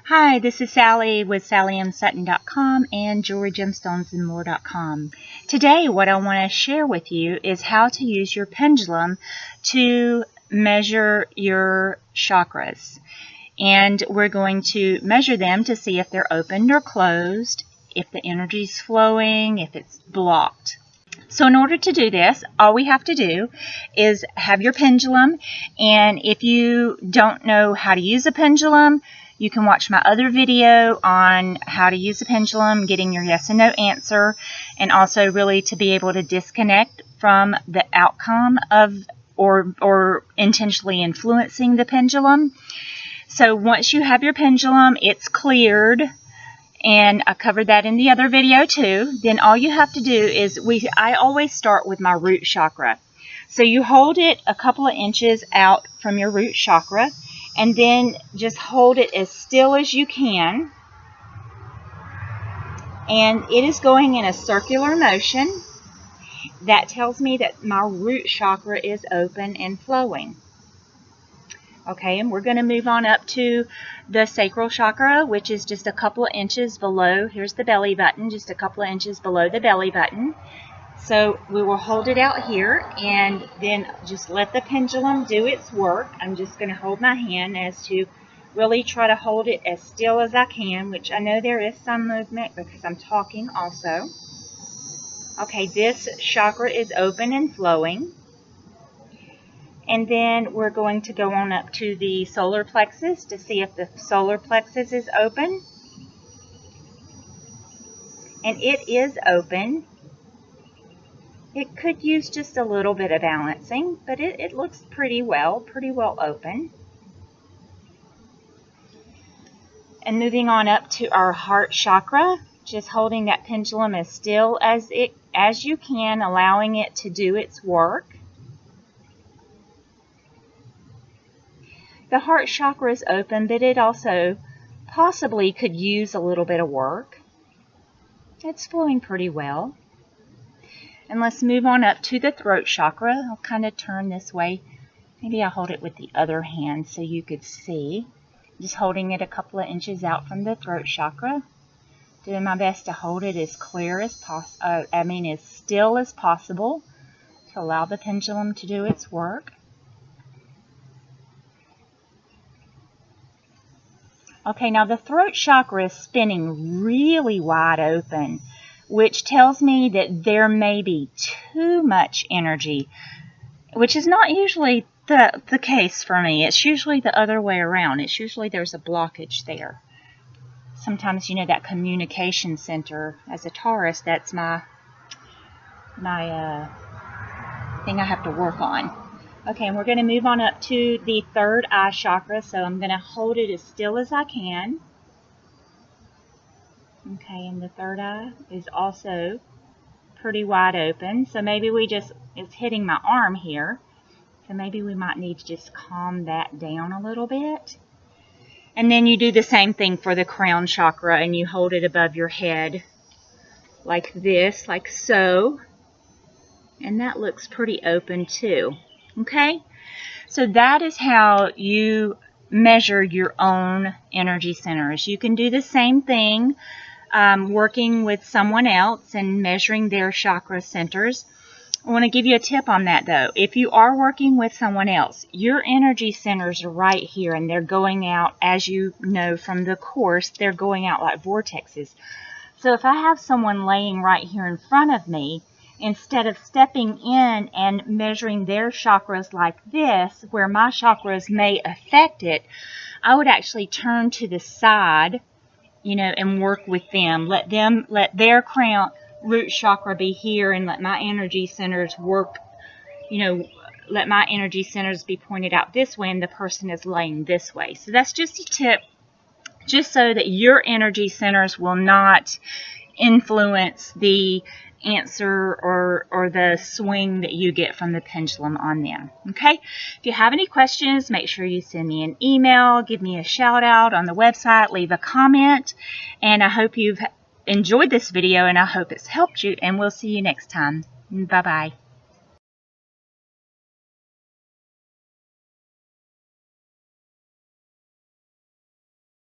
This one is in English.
Hi, this is Sally with SallyMSutton.com and JewelryGemstonesandMore.com. Today, what I want to share with you is how to use your pendulum to measure your chakras. And we're going to measure them to see if they're opened or closed, if the energy is flowing, if it's blocked. So in order to do this, all we have to do is have your pendulum, and if you don't know how to use a pendulum, you can watch my other video on how to use a pendulum, getting your yes and no answer, and also really to be able to disconnect from the outcome of or intentionally influencing the pendulum. So once you have your pendulum, it's cleared, and I covered that in the other video too. Then all you have to do is, I always start with my root chakra. So you hold it a couple of inches out from your root chakra, and then just hold it as still as you can. And it is going in a circular motion. That tells me that my root chakra is open and flowing. Okay, and we're going to move on up to the sacral chakra, which is just a couple of inches below. Here's the belly button, just a couple of inches below the belly button. So we will hold it out here and then just let the pendulum do its work. I'm just going to hold my hand as to really try to hold it as still as I can, which I know there is some movement because I'm talking also. Okay, this chakra is open and flowing. And then we're going to go on up to the solar plexus to see if the solar plexus is open. And it is open. It could use just a little bit of balancing, but it looks pretty well open. And moving on up to our heart chakra, just holding that pendulum as still as you can, allowing it to do its work. The heart chakra is open, but it also possibly could use a little bit of work. It's flowing pretty well. And let's move on up to the throat chakra. I'll kind of turn this way. Maybe I'll hold it with the other hand so you could see. Just holding it a couple of inches out from the throat chakra. Doing my best to hold it as clear as possible. As still as possible to allow the pendulum to do its work. Okay, now the throat chakra is spinning really wide open, which tells me that there may be too much energy, which is not usually the case for me. It's usually the other way around. It's usually there's a blockage there. Sometimes, you know, that communication center, as a Taurus, that's my thing I have to work on. Okay, and we're going to move on up to the third eye chakra, so I'm going to hold it as still as I can. Okay, and the third eye is also pretty wide open, so maybe it's hitting my arm here, so maybe we might need to just calm that down a little bit. And then you do the same thing for the crown chakra, and you hold it above your head like this, like so, and that looks pretty open too. Okay, so that is how you measure your own energy centers. You can do the same thing working with someone else and measuring their chakra centers. I want to give you a tip on that though. If you are working with someone else, your energy centers are right here, and they're going out, as you know from the course, they're going out like vortexes. So if I have someone laying right here in front of me, instead of stepping in and measuring their chakras like this, where my chakras may affect it, I would actually turn to the side, you know, and work with them. Let their crown root chakra be here, and let my energy centers work, you know, let my energy centers be pointed out this way, and the person is laying this way. So that's just a tip, just so that your energy centers will not influence the answer or the swing that you get from the pendulum on them. Okay, if you have any questions, make sure you send me an email, give me a shout out on the website, leave a comment, and I hope you've enjoyed this video, and I hope it's helped you, and we'll see you next time. Bye bye.